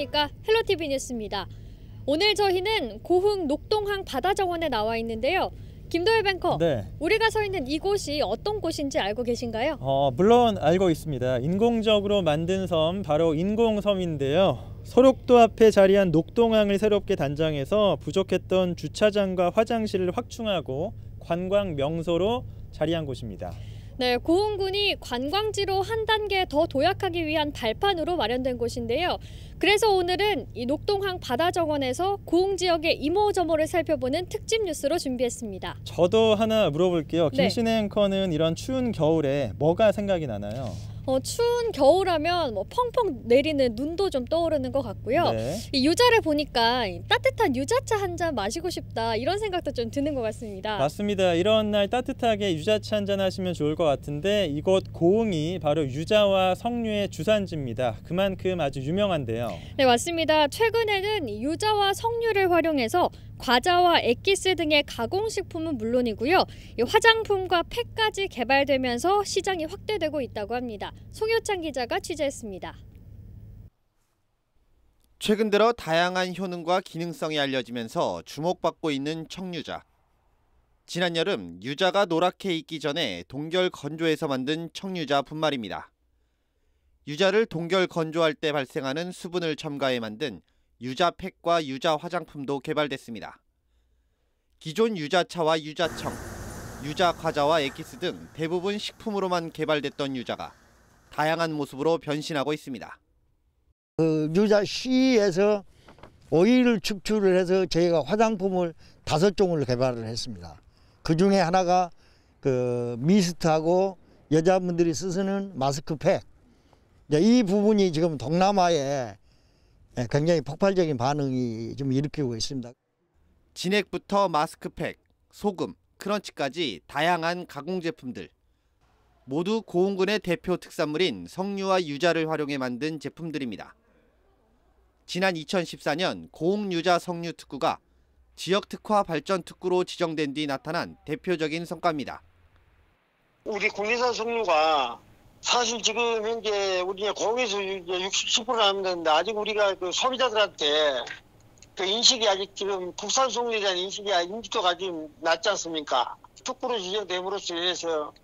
안녕하십니까. 헬로티비 뉴스입니다. 오늘 저희는 고흥 녹동항 바다정원에 나와 있는데요. 김도일 뱅커, 네. 우리가 서 있는 이곳이 어떤 곳인지 알고 계신가요? 물론 알고 있습니다. 인공적으로 만든 섬, 바로 인공섬인데요. 소록도 앞에 자리한 녹동항을 새롭게 단장해서 부족했던 주차장과 화장실을 확충하고 관광 명소로 자리한 곳입니다. 네, 고흥군이 관광지로 한 단계 더 도약하기 위한 발판으로 마련된 곳인데요. 그래서 오늘은 이 녹동항 바다정원에서 고흥 지역의 이모저모를 살펴보는 특집 뉴스로 준비했습니다. 저도 하나 물어볼게요. 네. 김신혜 앵커는 이런 추운 겨울에 뭐가 생각이 나나요? 추운 겨울하면 펑펑 내리는 눈도 좀 떠오르는 것 같고요. 네. 이 유자를 보니까 따뜻한 유자차 한 잔 마시고 싶다, 이런 생각도 좀 드는 것 같습니다. 맞습니다. 이런 날 따뜻하게 유자차 한잔 하시면 좋을 것 같은데 이곳 고흥이 바로 유자와 석류의 주산지입니다. 그만큼 아주 유명한데요. 네, 맞습니다. 최근에는 유자와 석류를 활용해서 과자와 액기스 등의 가공식품은 물론이고요. 이 화장품과 팩까지 개발되면서 시장이 확대되고 있다고 합니다. 송효찬 기자가 취재했습니다. 최근 들어 다양한 효능과 기능성이 알려지면서 주목받고 있는 청유자. 지난 여름 유자가 노랗게 익기 전에 동결 건조해서 만든 청유자뿐 말입니다. 유자를 동결 건조할 때 발생하는 수분을 첨가해 만든 유자팩과 유자 화장품도 개발됐습니다. 기존 유자차와 유자청, 유자 과자와 액기스 등 대부분 식품으로만 개발됐던 유자가 다양한 모습으로 변신하고 있습니다. 유자 씨에서 오일을 축출을 해서 저희가 화장품을 5종을 개발을 했습니다. 그 중에 하나가 미스트하고 여자분들이 쓰시는 마스크팩. 이 부분이 지금 동남아에 굉장히 폭발적인 반응이 좀 일으키고 있습니다. 진액부터 마스크팩, 소금, 크런치까지 다양한 가공 제품들. 모두 고흥군의 대표 특산물인 석류와 유자를 활용해 만든 제품들입니다. 지난 2014년 고흥 유자 석류 특구가 지역 특화 발전 특구로 지정된 뒤 나타난 대표적인 성과입니다. 우리 국내산 석류가 사실 지금 현재 우리 고흥에서 60% 남는데 아직 우리가 소비자들한테 인식이 아직 지금 국산 석류에 대한 인지도가 아직 낮지 않습니까? 특구로 지정됨으로써 인해서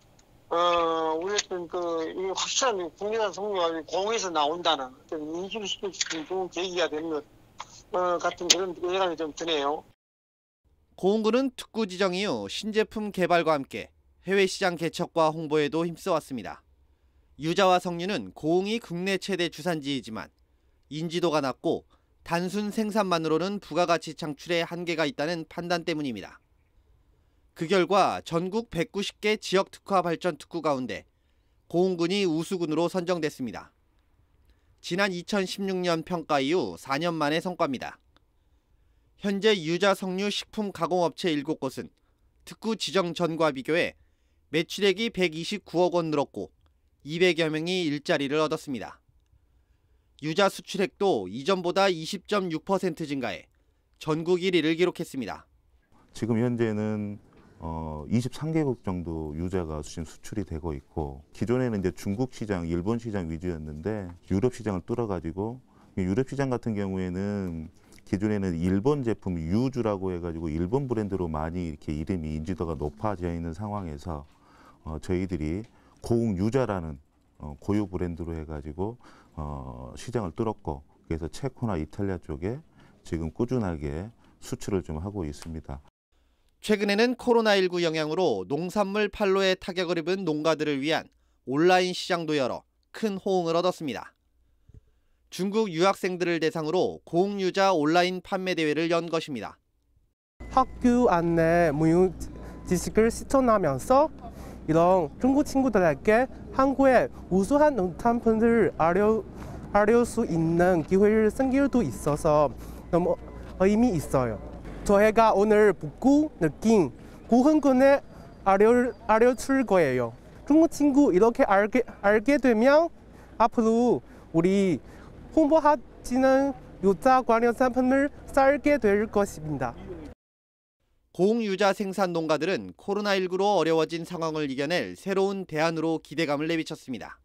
우리 이 확실한 국내산 석류가 고흥에서 나온다는 인식을 시킬 수 있는 좋은 계기가 되는 것 같은 그런 예감이 좀 드네요. 고흥군은 특구 지정 이후 신제품 개발과 함께 해외 시장 개척과 홍보에도 힘써왔습니다. 유자와 석류는 고흥이 국내 최대 주산지이지만 인지도가 낮고 단순 생산만으로는 부가가치 창출에 한계가 있다는 판단 때문입니다. 그 결과 전국 190개 지역 특화 발전 특구 가운데 고흥군이 우수군으로 선정됐습니다. 지난 2016년 평가 이후 4년 만의 성과입니다. 현재 유자 석류 식품 가공업체 7곳은 특구 지정 전과 비교해 매출액이 129억 원 늘었고 200여 명이 일자리를 얻었습니다. 유자 수출액도 이전보다 20.6% 증가해 전국 1위를 기록했습니다. 지금 현재는 23개국 정도 유자가 지금 수출이 되고 있고, 기존에는 이제 중국 시장, 일본 시장 위주였는데 유럽 시장을 뚫어가지고, 유럽 시장 같은 경우에는 기존에는 일본 제품 유주라고 해가지고 일본 브랜드로 많이 이렇게 이름이 인지도가 높아져 있는 상황에서 저희들이 고흥 유자라는 고유 브랜드로 해가지고 시장을 뚫었고, 그래서 체코나 이탈리아 쪽에 지금 꾸준하게 수출을 좀 하고 있습니다. 최근에는 코로나19 영향으로 농산물 판로에 타격을 입은 농가들을 위한 온라인 시장도 열어 큰 호응을 얻었습니다. 중국 유학생들을 대상으로 고흥 유자 온라인 판매 대회를 연 것입니다. 학교 안내 무유 지식을 실천하면서 이런 중국 친구들에게 한국의 우수한 농산품을 알릴 수 있는 기회를 생길 수 있어서 너무 의미 있어요. 저희가 오늘 보고 느낀 고흥군에 알려줄 거예요. 중국 친구 이렇게 알게 되면 앞으로 우리 홍보하지는 유자 관련 상품을 살게 될 것입니다. 고흥 유자 생산 농가들은 코로나19로 어려워진 상황을 이겨낼 새로운 대안으로 기대감을 내비쳤습니다.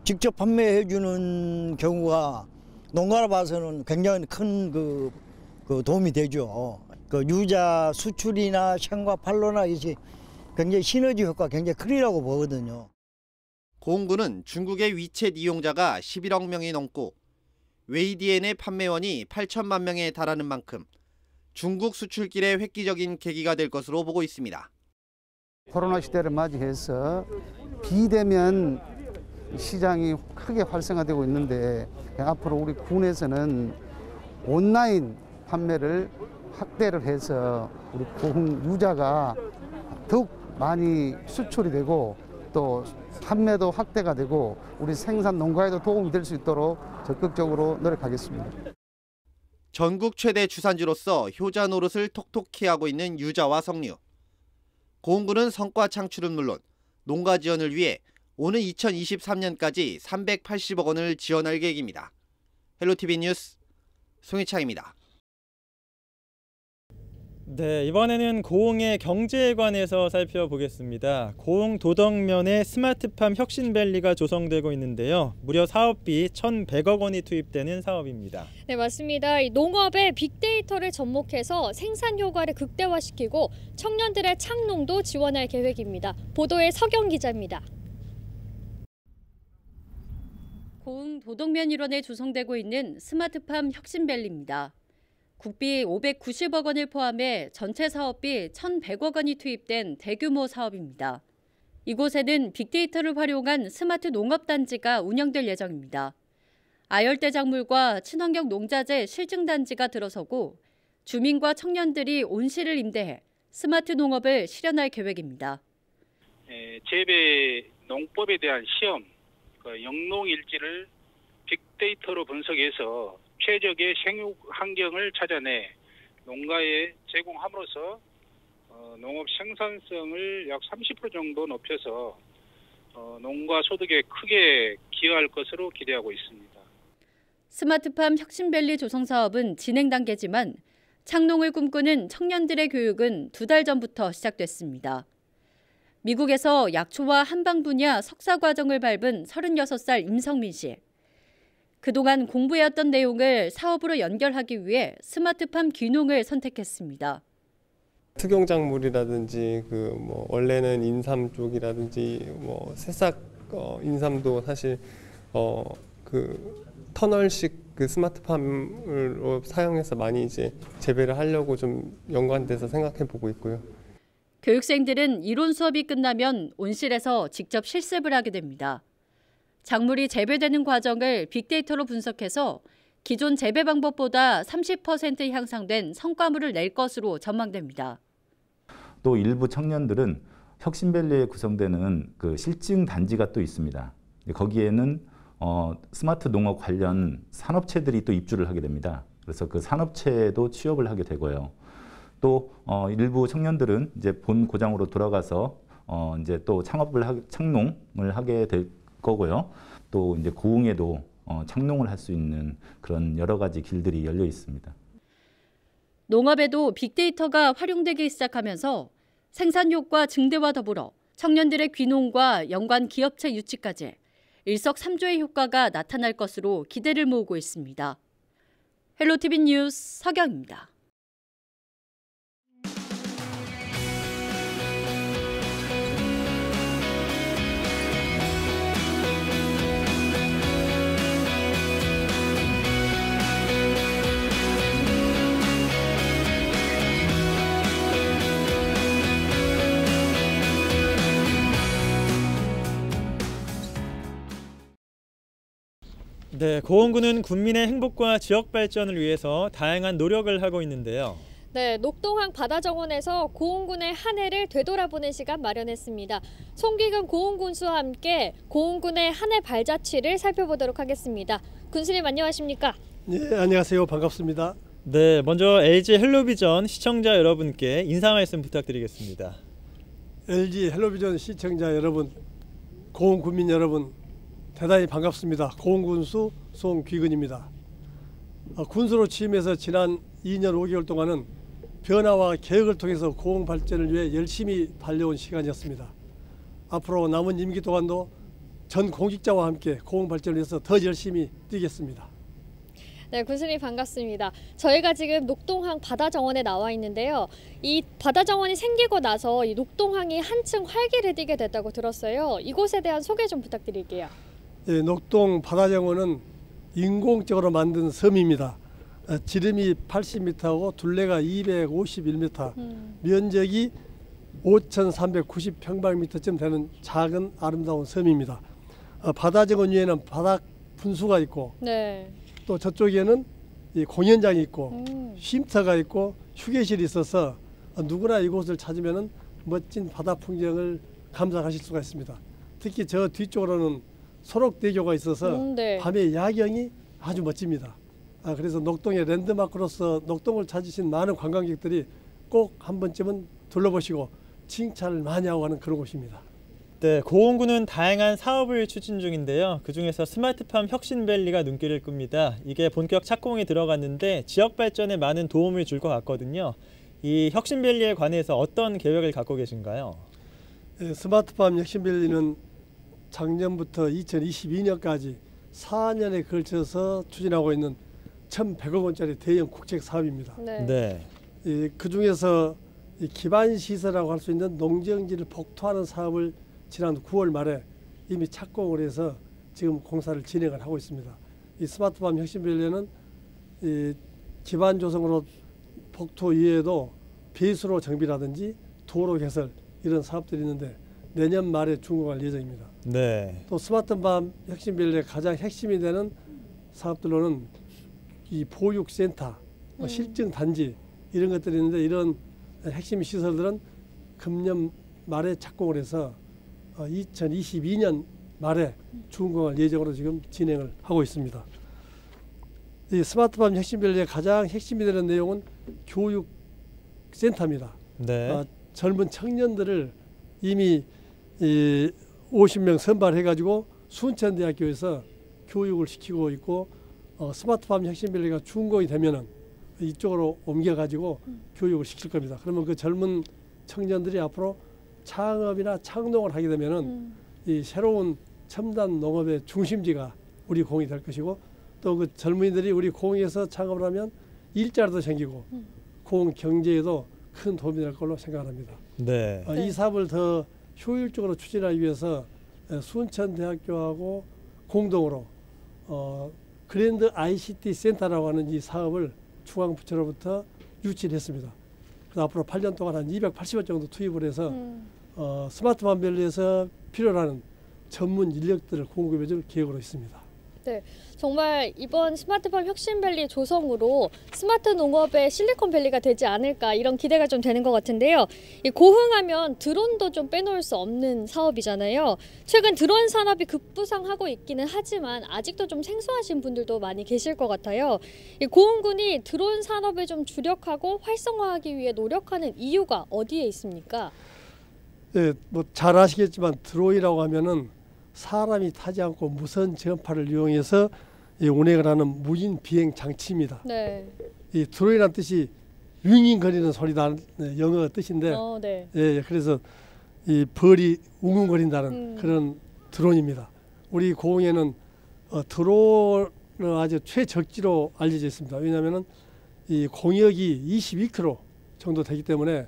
직접 판매해주는 경우가 농가로 봐서는 굉장히 큰 그 도움이 되죠. 그 유자 수출이나 생과 판로나 이些굉장히 시너지 효과 굉장히 크리라고 보거든요. 고흥군은 중국의 위챗 이용자가 11억 명이 넘고 웨이디엔의 판매원이 8천만 명에 달하는 만큼 중국 수출길의 획기적인 계기가 될 것으로 보고 있습니다. 코로나 시대를 맞이해서 비대면 시장이 크게 활성화되고 있는데 앞으로 우리 군에서는 온라인 판매를 확대를 해서 우리 고흥 유자가 더욱 많이 수출이 되고 또 판매도 확대가 되고 우리 생산 농가에도 도움이 될 수 있도록 적극적으로 노력하겠습니다. 전국 최대 주산지로서 효자 노릇을 톡톡히 하고 있는 유자와 석류. 고흥군은 성과 창출은 물론 농가 지원을 위해 오는 2023년까지 380억 원을 지원할 계획입니다. 헬로티비 뉴스 송희창입니다. 네, 이번에는 고흥의 경제에 관해서 살펴보겠습니다. 고흥 도덕면에 스마트팜 혁신밸리가 조성되고 있는데요. 무려 사업비 1,100억 원이 투입되는 사업입니다. 네, 맞습니다. 이 농업에 빅데이터를 접목해서 생산 효과를 극대화시키고 청년들의 창농도 지원할 계획입니다. 보도에 서경 기자입니다. 고흥 도덕면 일원에 조성되고 있는 스마트팜 혁신밸리입니다. 국비 590억 원을 포함해 전체 사업비 1,100억 원이 투입된 대규모 사업입니다. 이곳에는 빅데이터를 활용한 스마트 농업단지가 운영될 예정입니다. 아열대 작물과 친환경 농자재 실증단지가 들어서고 주민과 청년들이 온실을 임대해 스마트 농업을 실현할 계획입니다. 재배 농법에 대한 시험, 영농일지를 빅데이터로 분석해서 최적의 생육 환경을 찾아내 농가에 제공함으로써 농업 생산성을 약 30% 정도 높여서 농가 소득에 크게 기여할 것으로 기대하고 있습니다. 스마트팜 혁신밸리 조성 사업은 진행 단계지만 창농을 꿈꾸는 청년들의 교육은 2달 전부터 시작됐습니다. 미국에서 약초와 한방 분야 석사 과정을 밟은 36살 임성민 씨. 그동안 공부해왔던 내용을 사업으로 연결하기 위해 스마트팜 귀농을 선택했습니다. 특용작물이라든지 원래는 인삼 쪽이라든지 새싹 인삼도 사실 터널식 스마트팜으로 사용해서 많이 이제 재배를 하려고 좀 연관돼서 생각해 보고 있고요. 교육생들은 이론 수업이 끝나면 온실에서 직접 실습을 하게 됩니다. 작물이 재배되는 과정을 빅데이터로 분석해서 기존 재배 방법보다 30% 향상된 성과물을 낼 것으로 전망됩니다. 또 일부 청년들은 혁신밸리에 구성되는 실증 단지가 또 있습니다. 거기에는 스마트 농업 관련 산업체들이 또 입주를 하게 됩니다. 그래서 그 산업체에도 취업을 하게 되고요. 또 일부 청년들은 이제 본 고장으로 돌아가서 이제 또 창농을 하게 될 거고요. 또 이제 고흥에도 창농을 할 수 있는 그런 여러 가지 길들이 열려 있습니다. 농업에도 빅데이터가 활용되기 시작하면서 생산 효과 증대와 더불어 청년들의 귀농과 연관 기업체 유치까지 일석삼조의 효과가 나타날 것으로 기대를 모으고 있습니다. 헬로티비 뉴스 서경입니다. 네, 고흥군은 군민의 행복과 지역 발전을 위해서 다양한 노력을 하고 있는데요. 네, 녹동항 바다정원에서 고흥군의 한 해를 되돌아보는 시간 마련했습니다. 송기금 고흥군수와 함께 고흥군의 한 해 발자취를 살펴보도록 하겠습니다. 군수님 안녕하십니까? 네, 안녕하세요. 반갑습니다. 네, 먼저 LG 헬로비전 시청자 여러분께 인사 말씀 부탁드리겠습니다. LG 헬로비전 시청자 여러분, 고흥군민 여러분, 대단히 반갑습니다. 고흥군수 송귀근입니다. 군수로 취임해서 지난 2년 5개월 동안은 변화와 개혁을 통해서 고흥 발전을 위해 열심히 달려온 시간이었습니다. 앞으로 남은 임기 동안도 전 공직자와 함께 고흥 발전을 위해서 더 열심히 뛰겠습니다. 네, 군수님 반갑습니다. 저희가 지금 녹동항 바다정원에 나와 있는데요. 이 바다정원이 생기고 나서 이 녹동항이 한층 활기를 띠게 됐다고 들었어요. 이곳에 대한 소개 좀 부탁드릴게요. 예, 녹동 바다정원은 인공적으로 만든 섬입니다. 지름이 80m하고 둘레가 251m, 면적이 5,390평방미터쯤 되는 작은 아름다운 섬입니다. 바다정원 위에는 바닥 분수가 있고, 네. 또 저쪽에는 이 공연장이 있고 쉼터가 있고 휴게실이 있어서 누구나 이곳을 찾으면 멋진 바다 풍경을 감상하실 수가 있습니다. 특히 저 뒤쪽으로는 소록대교가 있어서 네. 밤의 야경이 아주 멋집니다. 그래서 녹동의 랜드마크로서 녹동을 찾으신 많은 관광객들이 꼭 한 번쯤은 둘러보시고 칭찬을 많이 하고 가는 그런 곳입니다. 네, 고흥군은 다양한 사업을 추진 중인데요. 그중에서 스마트팜 혁신밸리가 눈길을 끕니다. 이게 본격 착공에 들어갔는데 지역 발전에 많은 도움을 줄 것 같거든요. 이 혁신밸리에 관해서 어떤 계획을 갖고 계신가요? 네, 스마트팜 혁신밸리는 작년부터 2022년까지 4년에 걸쳐서 추진하고 있는 1,100억 원짜리 대형 국책 사업입니다. 네. 그중에서 기반 시설이라고 할 수 있는 농정지를 복토하는 사업을 지난 9월 말에 이미 착공을 해서 지금 공사를 진행을 하고 있습니다. 이 스마트팜 혁신밸리는 이 기반 조성으로 복토 위에도 배수로 정비라든지 도로 개설 이런 사업들이 있는데 내년 말에 준공할 예정입니다. 네. 또 스마트팜 혁신밸리의 가장 핵심이 되는 사업들로는 이 보육센터, 실증단지 이런 것들이 있는데 이런 핵심 시설들은 금년 말에 착공을 해서 2022년 말에 준공할 예정으로 지금 진행을 하고 있습니다. 이 스마트팜 혁신밸리의 가장 핵심이 되는 내용은 교육센터입니다. 네. 젊은 청년들을 이미 50명 선발해가지고 순천대학교에서 교육을 시키고 있고 스마트팜 혁신밸리가 준공이 되면은 이쪽으로 옮겨가지고 교육을 시킬 겁니다. 그러면 그 젊은 청년들이 앞으로 창업이나 창농을 하게 되면은 이 새로운 첨단 농업의 중심지가 우리 고흥이 될 것이고 또 그 젊은이들이 우리 고흥에서 창업을 하면 일자리도 생기고 고흥 경제에도 큰 도움이 될 걸로 생각합니다. 네. 이 사업을 더 효율적으로 추진하기 위해서 순천대학교하고 공동으로 그랜드 ICT 센터라고 하는 이 사업을 중앙부처로부터 유치를 했습니다. 그래서 앞으로 8년 동안 한 280억 정도 투입을 해서 스마트팜 밸리에서 필요로 하는 전문 인력들을 공급해 줄 계획으로 있습니다. 네, 정말 이번 스마트팜 혁신밸리 조성으로 스마트 농업의 실리콘밸리가 되지 않을까 이런 기대가 좀 되는 것 같은데요. 이 고흥하면 드론도 좀 빼놓을 수 없는 사업이잖아요. 최근 드론 산업이 급부상하고 있기는 하지만 아직도 좀 생소하신 분들도 많이 계실 것 같아요. 이 고흥군이 드론 산업을 좀 주력하고 활성화하기 위해 노력하는 이유가 어디에 있습니까? 네, 뭐 잘 아시겠지만 드론이라고 하면은 사람이 타지 않고 무선 전파를 이용해서 운행을 하는 무인 비행 장치입니다. 네. 이 드론이라는 뜻이 윙윙거리는 소리다 영어 뜻인데, 네. 예, 그래서 이 벌이 웅웅거린다는 그런 드론입니다. 우리 고흥에는 드론은 아주 최적지로 알려져 있습니다. 왜냐하면은 이 공역이 22km 정도 되기 때문에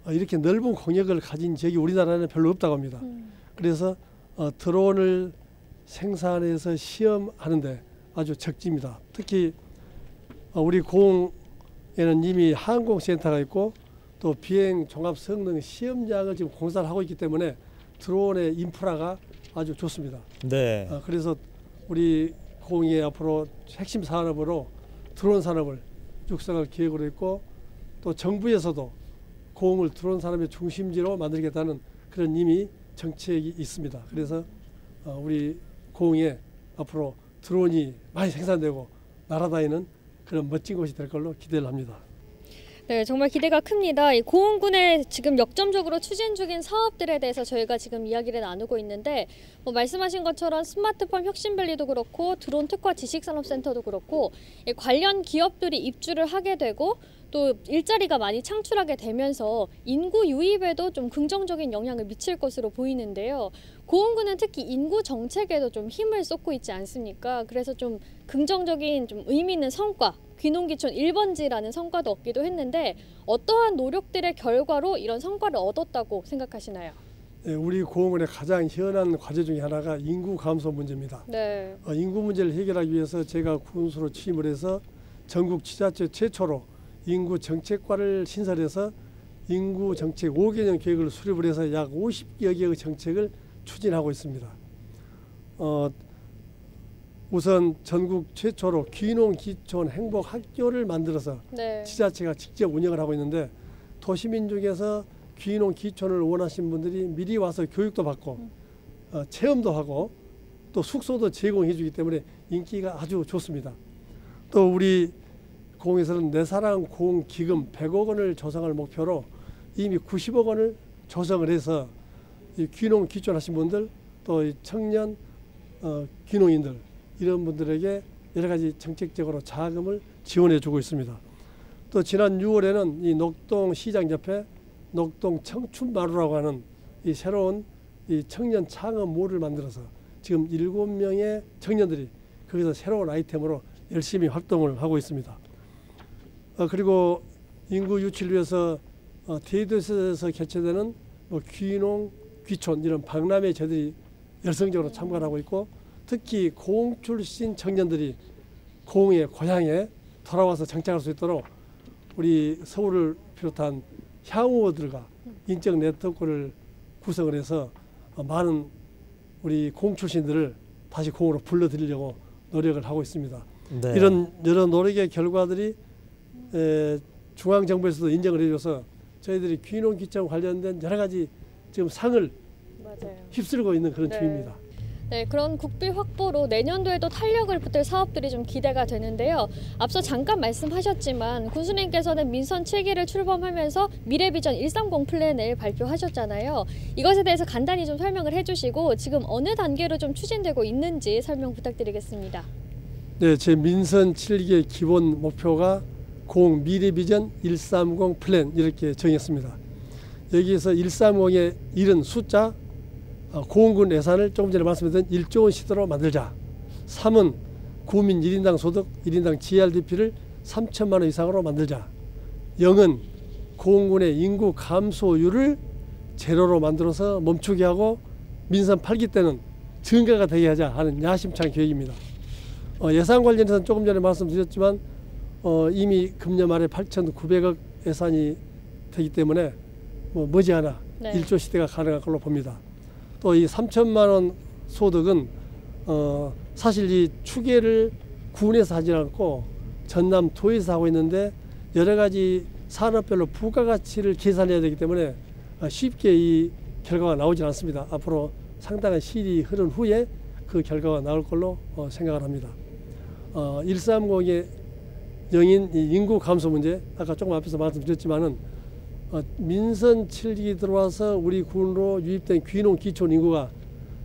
이렇게 넓은 공역을 가진 지역이 우리나라에는 별로 없다고 합니다. 그래서 드론을 생산해서 시험하는데 아주 적지입니다. 특히 우리 고흥에는 이미 항공센터가 있고 또 비행 종합 성능 시험장을 지금 공사를 하고 있기 때문에 드론의 인프라가 아주 좋습니다. 네. 그래서 우리 고흥의 앞으로 핵심 산업으로 드론 산업을 육성할 계획으로 있고 또 정부에서도 고흥을 드론 산업의 중심지로 만들겠다는 그런 이미 정책이 있습니다. 그래서 우리 고흥에 앞으로 드론이 많이 생산되고 날아다니는 그런 멋진 곳이 될 걸로 기대를 합니다. 네, 정말 기대가 큽니다. 이 고흥군의 지금 역점적으로 추진 중인 사업들에 대해서 저희가 지금 이야기를 나누고 있는데 말씀하신 것처럼 스마트팜 혁신밸리도 그렇고 드론 특화 지식산업센터도 그렇고 관련 기업들이 입주를 하게 되고 또 일자리가 많이 창출하게 되면서 인구 유입에도 좀 긍정적인 영향을 미칠 것으로 보이는데요. 고흥군은 특히 인구 정책에도 좀 힘을 쏟고 있지 않습니까? 그래서 좀 긍정적인 좀 의미 있는 성과, 귀농귀촌 1번지라는 성과도 얻기도 했는데 어떠한 노력들의 결과로 이런 성과를 얻었다고 생각하시나요? 네, 우리 고흥군의 가장 현안 과제 중에 하나가 인구 감소 문제입니다. 네. 인구 문제를 해결하기 위해서 제가 군수로 취임을 해서 전국 지자체 최초로 인구 정책과를 신설해서 인구 정책 5개년 계획을 수립을 해서 약 50여 개의 정책을 추진하고 있습니다. 우선 전국 최초로 귀농귀촌 행복학교를 만들어서 네. 지자체가 직접 운영을 하고 있는데 도시민 중에서 귀농귀촌을 원하시는 분들이 미리 와서 교육도 받고 체험도 하고 또 숙소도 제공해 주기 때문에 인기가 아주 좋습니다. 또 우리 고흥에서는 내 사랑 고흥 기금 100억 원을 조성할 목표로 이미 90억 원을 조성을 해서 이 귀농 귀촌하신 분들 또 이 청년 귀농인들 이런 분들에게 여러 가지 정책적으로 자금을 지원해 주고 있습니다. 또 지난 6월에는 이 녹동 시장 옆에 녹동 청춘마루라고 하는 이 새로운 이 청년 창업몰을 만들어서 지금 7명의 청년들이 거기서 새로운 아이템으로 열심히 활동을 하고 있습니다. 그리고 인구 유치를 위해서 대도시에서 개최되는 귀농, 귀촌 이런 박람회 저희들이 열성적으로 참가를 하고 있고 특히 고흥 출신 청년들이 고흥의 고향에 돌아와서 정착할 수 있도록 우리 서울을 비롯한 향후들과 인적 네트워크를 구성을 해서 많은 우리 고흥 출신들을 다시 고흥으로 불러들이려고 노력을 하고 있습니다. 네. 이런 여러 노력의 결과들이 중앙정부에서도 인정을 해줘서 저희들이 귀농귀촌 관련된 여러 가지 지금 상을 맞아요. 휩쓸고 있는 그런 중입니다. 네, 그런 국비 확보로 내년도에도 탄력을 붙을 사업들이 좀 기대가 되는데요. 앞서 잠깐 말씀하셨지만 군수님께서는 민선 7기를 출범하면서 미래비전 130 플랜을 발표하셨잖아요. 이것에 대해서 간단히 좀 설명을 해주시고 지금 어느 단계로 좀 추진되고 있는지 설명 부탁드리겠습니다. 네, 제 민선 7기의 기본 목표가 고흥 미래비전 130 플랜 이렇게 정했습니다. 여기에서 130의 1은 숫자, 고흥군 예산을 조금 전에 말씀드린 1조 원 시대로 만들자. 3은 국민 1인당 소득, 1인당 GRDP를 3천만 원 이상으로 만들자. 0은 고흥군의 인구 감소율을 제로로 만들어서 멈추게 하고 민선 8기 때는 증가가 되게 하자 하는 야심찬 계획입니다. 예산 관련해서는 조금 전에 말씀드렸지만 이미 금년 말에 8,900억 예산이 되기 때문에 머지않아 네. 1조 시대가 가능할 걸로 봅니다. 또 이 3천만 원 소득은 사실 이 추계를 군에서 하지 않고 전남 도에서 하고 있는데 여러 가지 산업별로 부가가치를 계산해야 되기 때문에 쉽게 이 결과가 나오지 않습니다. 앞으로 상당한 시일이 흐른 후에 그 결과가 나올 걸로 생각을 합니다. 130의 영인 이 인구 감소 문제 아까 조금 앞에서 말씀드렸지만은 민선 7기 들어와서 우리 군으로 유입된 귀농 귀촌 인구가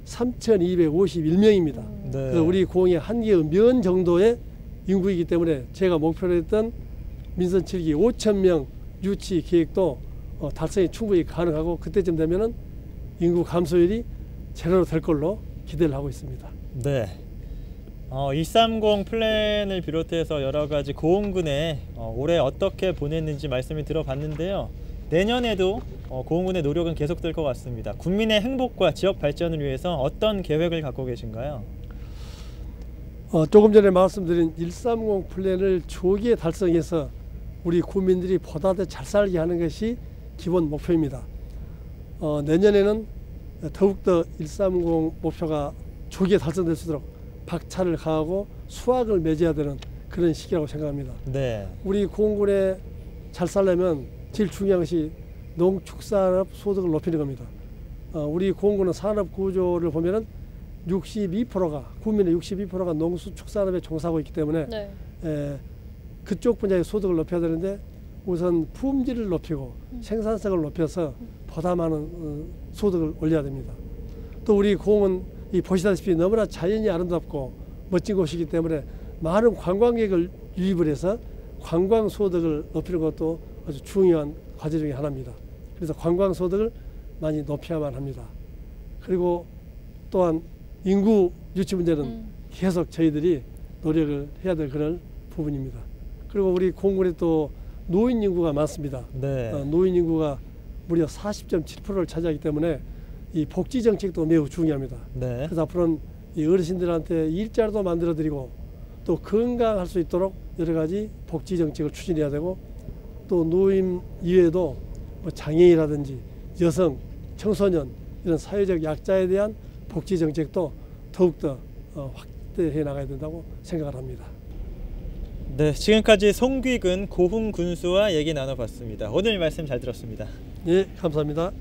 3,251명입니다. 네. 그래서 우리 고흥의 한 개의 면 정도의 인구이기 때문에 제가 목표로 했던 민선 7기 5,000명 유치 계획도 달성이 충분히 가능하고 그때쯤 되면은 인구 감소율이 제로로 될 걸로 기대를 하고 있습니다. 네. 230 플랜을 비롯해서 여러 가지 고흥군에 올해 어떻게 보냈는지 말씀을 들어봤는데요. 내년에도 고흥군의 노력은 계속될 것 같습니다. 국민의 행복과 지역 발전을 위해서 어떤 계획을 갖고 계신가요? 조금 전에 말씀드린 130 플랜을 조기에 달성해서 우리 국민들이 보다 더 잘 살게 하는 것이 기본 목표입니다. 내년에는 더욱더 130 목표가 조기에 달성될 수 있도록 박차를 가하고 수확을 맺어야 되는 그런 시기라고 생각합니다. 네. 우리 고흥군에 잘 살려면 제일 중요한 것이 농축산업 소득을 높이는 겁니다. 우리 고흥군은 산업 구조를 보면은 62%가 국민의 62%가 농수축산업에 종사하고 있기 때문에 네. 그쪽 분야의 소득을 높여야 되는데 우선 품질을 높이고 생산성을 높여서 보다 많은 소득을 올려야 됩니다. 또 우리 고흥은 보시다시피 너무나 자연이 아름답고 멋진 곳이기 때문에 많은 관광객을 유입을 해서 관광 소득을 높이는 것도 아주 중요한 과제 중에 하나입니다. 그래서 관광 소득을 많이 높여야만 합니다. 그리고 또한 인구 유치 문제는 계속 저희들이 노력을 해야 될 그런 부분입니다. 그리고 우리 고흥군에 또 노인 인구가 많습니다. 네. 노인 인구가 무려 40.7%를 차지하기 때문에 이 복지 정책도 매우 중요합니다. 네. 그래서 앞으로는 이 어르신들한테 일자리도 만들어드리고 또 건강할 수 있도록 여러 가지 복지 정책을 추진해야 되고 또 노인 이외에도 뭐 장애인이라든지 여성, 청소년 이런 사회적 약자에 대한 복지 정책도 더욱더 확대해 나가야 된다고 생각을 합니다. 네, 지금까지 송귀근 고흥 군수와 얘기 나눠봤습니다. 오늘 말씀 잘 들었습니다. 예, 감사합니다.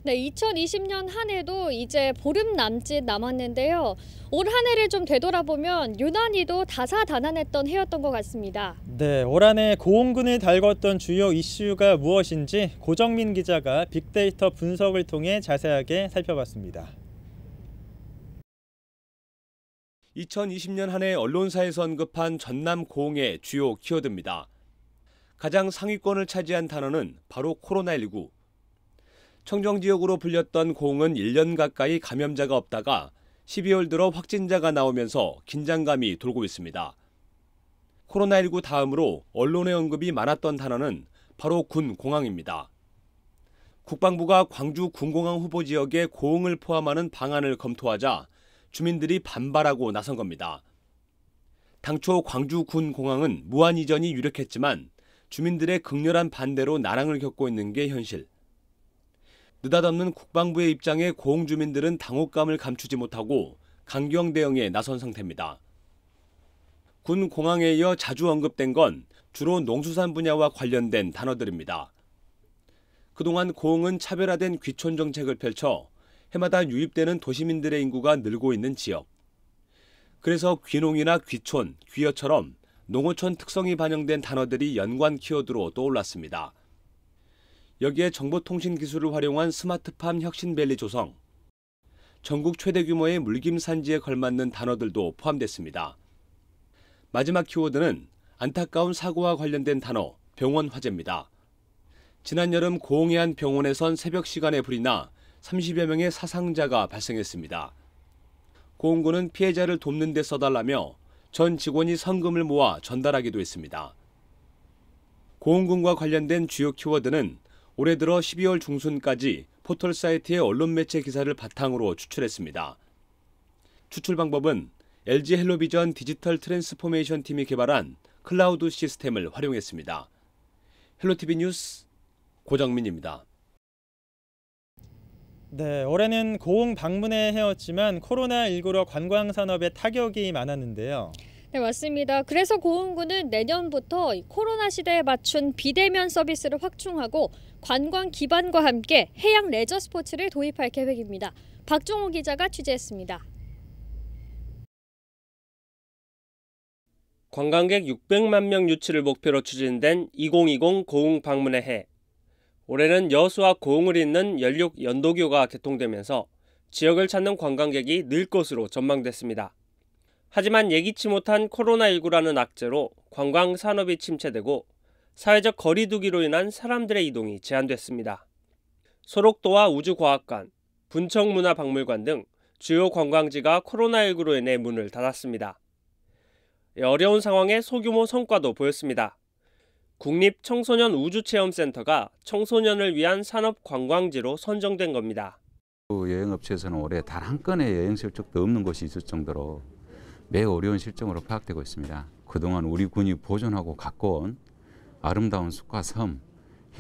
네, 2020년 한 해도 이제 보름 남짓 남았는데요. 올 한 해를 좀 되돌아보면 유난히도 다사다난했던 해였던 것 같습니다. 네, 올 한 해 고흥군을 달궜던 주요 이슈가 무엇인지 고정민 기자가 빅데이터 분석을 통해 자세하게 살펴봤습니다. 2020년 한 해 언론사에서 언급한 전남 고흥의 주요 키워드입니다. 가장 상위권을 차지한 단어는 바로 코로나19. 청정지역으로 불렸던 고흥은 1년 가까이 감염자가 없다가 12월 들어 확진자가 나오면서 긴장감이 돌고 있습니다. 코로나19 다음으로 언론의 언급이 많았던 단어는 바로 군 공항입니다. 국방부가 광주 군공항 후보 지역에 고흥을 포함하는 방안을 검토하자 주민들이 반발하고 나선 겁니다. 당초 광주 군공항은 무한 이전이 유력했지만 주민들의 극렬한 반대로 난항을 겪고 있는 게 현실. 느닷없는 국방부의 입장에 고흥 주민들은 당혹감을 감추지 못하고 강경 대응에 나선 상태입니다. 군 공항에 이어 자주 언급된 건 주로 농수산 분야와 관련된 단어들입니다. 그동안 고흥은 차별화된 귀촌 정책을 펼쳐 해마다 유입되는 도시민들의 인구가 늘고 있는 지역. 그래서 귀농이나 귀촌, 귀여처럼 농어촌 특성이 반영된 단어들이 연관 키워드로 떠올랐습니다. 여기에 정보통신 기술을 활용한 스마트팜 혁신밸리 조성, 전국 최대 규모의 물김 산지에 걸맞는 단어들도 포함됐습니다. 마지막 키워드는 안타까운 사고와 관련된 단어, 병원 화재입니다. 지난 여름 고흥의 한 병원에선 새벽 시간에 불이 나 30여 명의 사상자가 발생했습니다. 고흥군은 피해자를 돕는 데 써달라며 전 직원이 성금을 모아 전달하기도 했습니다. 고흥군과 관련된 주요 키워드는 올해 들어 12월 중순까지 포털 사이트의 언론 매체 기사를 바탕으로 추출했습니다. 추출 방법은 LG 헬로비전 디지털 트랜스포메이션 팀이 개발한 클라우드 시스템을 활용했습니다. 헬로티비 뉴스 고정민입니다. 네, 올해는 고흥 방문의 해였지만 코로나19로 관광산업에 타격이 많았는데요. 네, 맞습니다. 그래서 고흥군은 내년부터 코로나 시대에 맞춘 비대면 서비스를 확충하고 관광 기반과 함께 해양 레저 스포츠를 도입할 계획입니다. 박종호 기자가 취재했습니다. 관광객 600만 명 유치를 목표로 추진된 2020 고흥 방문의 해. 올해는 여수와 고흥을 잇는 연륙 연도교가 개통되면서 지역을 찾는 관광객이 늘 것으로 전망됐습니다. 하지만 예기치 못한 코로나19라는 악재로 관광 산업이 침체되고 사회적 거리 두기로 인한 사람들의 이동이 제한됐습니다. 소록도와 우주과학관, 분청문화박물관 등 주요 관광지가 코로나19로 인해 문을 닫았습니다. 어려운 상황에 소규모 성과도 보였습니다. 국립청소년 우주체험센터가 청소년을 위한 산업관광지로 선정된 겁니다. 여행업체에서는 올해 단 한 건의 여행 실적도 없는 곳이 있을 정도로 매우 어려운 실정으로 파악되고 있습니다. 그동안 우리 군이 보존하고 갖고 온 아름다운 숲과 섬,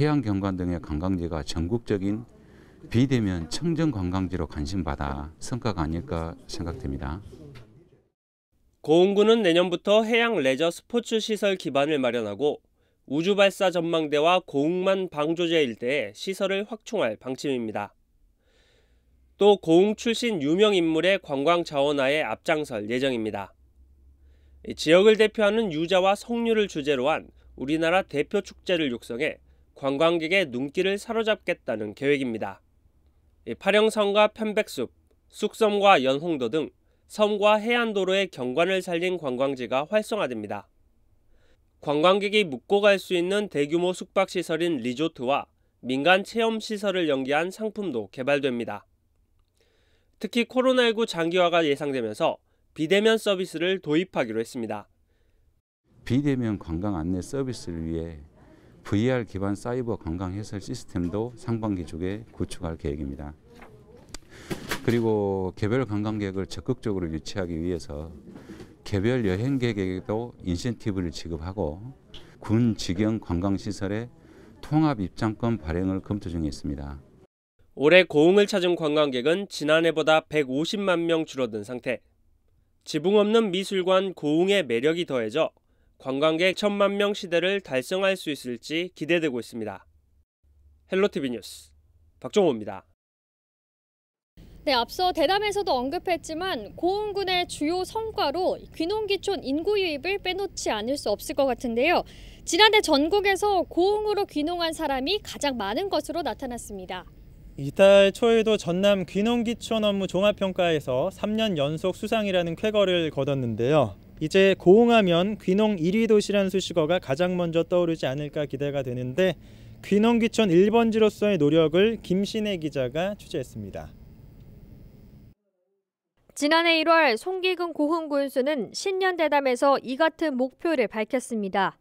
해양 경관 등의 관광지가 전국적인 비대면 청정 관광지로 관심받아 성과가 아닐까 생각됩니다. 고흥군은 내년부터 해양 레저 스포츠 시설 기반을 마련하고 우주발사 전망대와 고흥만 방조제 일대에 시설을 확충할 방침입니다. 또 고흥 출신 유명 인물의 관광 자원화에 앞장설 예정입니다. 지역을 대표하는 유자와 석류를 주제로 한 우리나라 대표 축제를 육성해 관광객의 눈길을 사로잡겠다는 계획입니다. 파령섬과 편백숲, 쑥섬과 연홍도 등 섬과 해안도로의 경관을 살린 관광지가 활성화됩니다. 관광객이 묵고 갈 수 있는 대규모 숙박시설인 리조트와 민간 체험시설을 연계한 상품도 개발됩니다. 특히 코로나19 장기화가 예상되면서 비대면 서비스를 도입하기로 했습니다. 비대면 관광 안내 서비스를 위해 VR 기반 사이버 관광 해설 시스템도 상반기 중에 구축할 계획입니다. 그리고 개별 관광객을 적극적으로 유치하기 위해서 개별 여행객에게도 인센티브를 지급하고 군 직영 관광시설의 통합 입장권 발행을 검토 중에 있습니다. 올해 고흥을 찾은 관광객은 지난해보다 150만 명 줄어든 상태. 지붕 없는 미술관 고흥의 매력이 더해져 관광객 1000만 명 시대를 달성할 수 있을지 기대되고 있습니다. 헬로티비 뉴스 박종호입니다. 네, 앞서 대담에서도 언급했지만 고흥군의 주요 성과로 귀농귀촌 인구 유입을 빼놓지 않을 수 없을 것 같은데요. 지난해 전국에서 고흥으로 귀농한 사람이 가장 많은 것으로 나타났습니다. 이달 초에도 전남 귀농귀촌 업무 종합평가에서 3년 연속 수상이라는 쾌거를 거뒀는데요. 이제 고흥하면 귀농 1위 도시라는 수식어가 가장 먼저 떠오르지 않을까 기대가 되는데 귀농귀촌 1번지로서의 노력을 김신혜 기자가 취재했습니다. 지난해 1월 송기근 고흥 군수는 신년 대담에서 이 같은 목표를 밝혔습니다.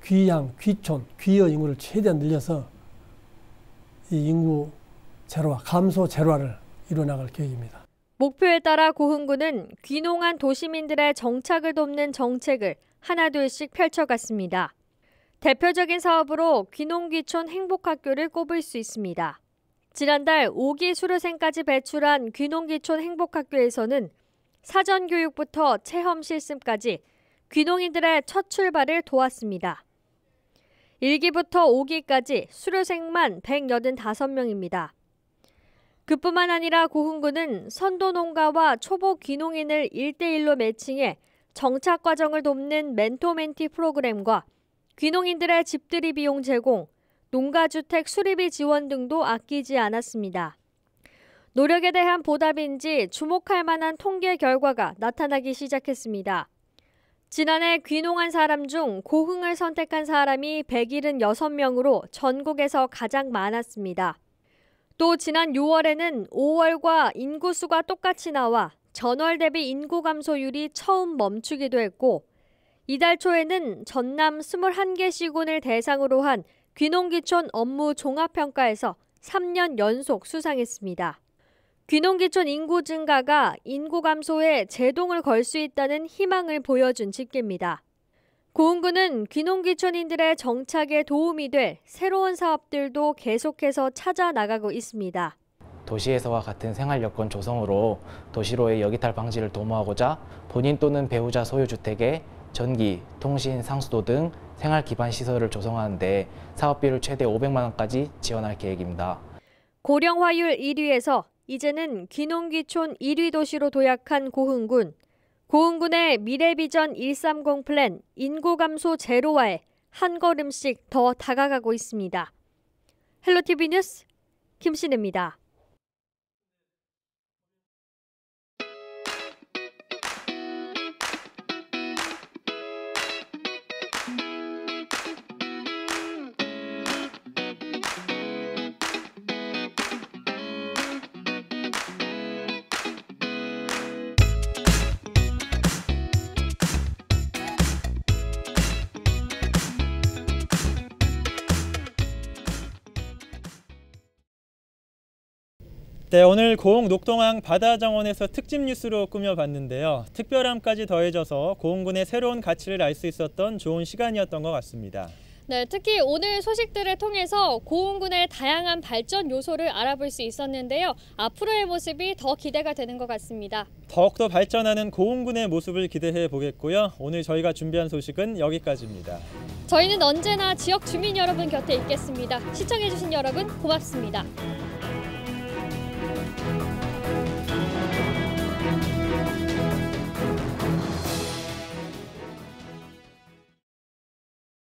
귀양, 귀촌, 귀여 인구를 최대한 늘려서 이 인구 제로화, 감소 제로화를 이뤄나갈 계획입니다. 목표에 따라 고흥군은 귀농한 도시민들의 정착을 돕는 정책을 하나둘씩 펼쳐갔습니다. 대표적인 사업으로 귀농귀촌 행복학교를 꼽을 수 있습니다. 지난달 5기 수료생까지 배출한 귀농귀촌 행복학교에서는 사전교육부터 체험 실습까지 귀농인들의 첫 출발을 도왔습니다. 1기부터 5기까지 수료생만 185명입니다. 그뿐만 아니라 고흥군은 선도농가와 초보 귀농인을 1대1로 매칭해 정착 과정을 돕는 멘토멘티 프로그램과 귀농인들의 집들이 비용 제공, 농가주택 수리비 지원 등도 아끼지 않았습니다. 노력에 대한 보답인지 주목할 만한 통계 결과가 나타나기 시작했습니다. 지난해 귀농한 사람 중 고흥을 선택한 사람이 176명으로 전국에서 가장 많았습니다. 또 지난 6월에는 5월과 인구수가 똑같이 나와 전월 대비 인구 감소율이 처음 멈추기도 했고 이달 초에는 전남 21개 시군을 대상으로 한 귀농귀촌 업무 종합평가에서 3년 연속 수상했습니다. 귀농귀촌 인구 증가가 인구 감소에 제동을 걸 수 있다는 희망을 보여준 집계입니다. 고흥군은 귀농귀촌인들의 정착에 도움이 될 새로운 사업들도 계속해서 찾아 나가고 있습니다. 도시에서와 같은 생활 여건 조성으로 도시로의 역이탈 방지를 도모하고자 본인 또는 배우자 소유 주택에 전기, 통신, 상수도 등 생활 기반 시설을 조성하는 데 사업비를 최대 500만 원까지 지원할 계획입니다. 고령화율 1위에서 이제는 귀농귀촌 1위 도시로 도약한 고흥군. 고흥군의 미래비전 130 플랜 인구 감소 제로화에 한 걸음씩 더 다가가고 있습니다. 헬로티비 뉴스 김신혜입니다. 네, 오늘 고흥 녹동항 바다정원에서 특집 뉴스로 꾸며봤는데요. 특별함까지 더해져서 고흥군의 새로운 가치를 알 수 있었던 좋은 시간이었던 것 같습니다. 네, 특히 오늘 소식들을 통해서 고흥군의 다양한 발전 요소를 알아볼 수 있었는데요. 앞으로의 모습이 더 기대가 되는 것 같습니다. 더욱더 발전하는 고흥군의 모습을 기대해 보겠고요. 오늘 저희가 준비한 소식은 여기까지입니다. 저희는 언제나 지역 주민 여러분 곁에 있겠습니다. 시청해주신 여러분 고맙습니다.